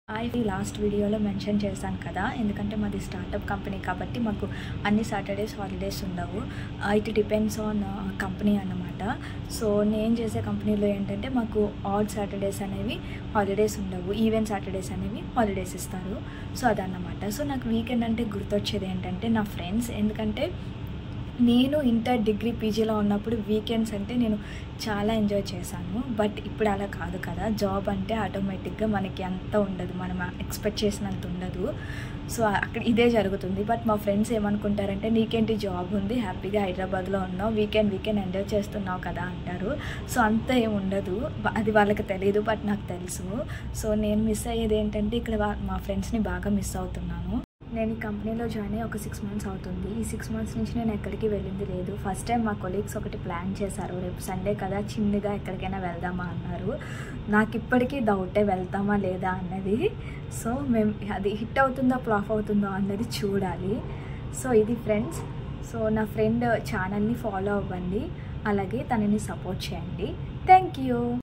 Last వీడియోలో mention చేశాను కదా, ఎందుకంటే మాది స్టార్టప్ కంపెనీ కాబట్టి మాకు అన్ని సాటర్డేస్ హాలిడేస్ ఉండవు. ఇట్ డిపెండ్స్ ఆన్ కంపెనీ అన్నమాట. సో నేను చేసే కంపెనీలో ఏంటంటే మాకు ఆడ్ సాటర్డేస్ అనేవి హాలిడేస్ ఉండవు, ఈవెన్ సాటర్డేస్ అనేవి హాలిడేస్ ఇస్తారు. సో అదన్నమాట. సో నాకు వీకెండ్ అంటే గుర్తొచ్చేది ఏంటంటే నా ఫ్రెండ్స్. ఎందుకంటే నేను ఇంటర్ డిగ్రీ పీజీలో ఉన్నప్పుడు వీకెండ్స్ అంటే నేను చాలా ఎంజాయ్ చేశాను. బట్ ఇప్పుడు అలా కాదు కదా, జాబ్ అంటే ఆటోమేటిక్గా మనకి అంత ఉండదు, మనం ఎక్స్పెక్ట్ చేసినంత ఉండదు. సో అక్కడ ఇదే జరుగుతుంది. బట్ మా ఫ్రెండ్స్ ఏమనుకుంటారంటే నీకేంటి జాబ్ ఉంది, హ్యాపీగా హైదరాబాద్లో ఉన్నావు, వీకెండ్ ఎంజాయ్ చేస్తున్నావు కదా అంటారు. సో అంత ఏమి ఉండదు, అది వాళ్ళకి తెలియదు, బట్ నాకు తెలుసు. సో నేను మిస్ అయ్యేది ఏంటంటే ఇక్కడ మా ఫ్రెండ్స్ని బాగా మిస్ అవుతున్నాను. నేను ఈ కంపెనీలో జాయిన్ అయ్యి ఒక 6 months అవుతుంది. ఈ 6 months నుంచి నేను ఎక్కడికి వెళ్ళింది లేదు. ఫస్ట్ టైం మా కొలీగ్స్ ఒకటి ప్లాన్ చేశారు, రేపు సండే కదా చిన్నగా ఎక్కడికైనా వెళ్దామా అన్నారు. నాకు ఇప్పటికీ డౌటే వెళ్తామా లేదా అన్నది. సో మేము అది హిట్ అవుతుందో ఫ్లాప్ అవుతుందో అన్నది చూడాలి. సో ఇది ఫ్రెండ్స్. సో నా ఫ్రెండ్ ఛానల్ని ఫాలో అవ్వండి, అలాగే తనని సపోర్ట్ చేయండి. Thank you.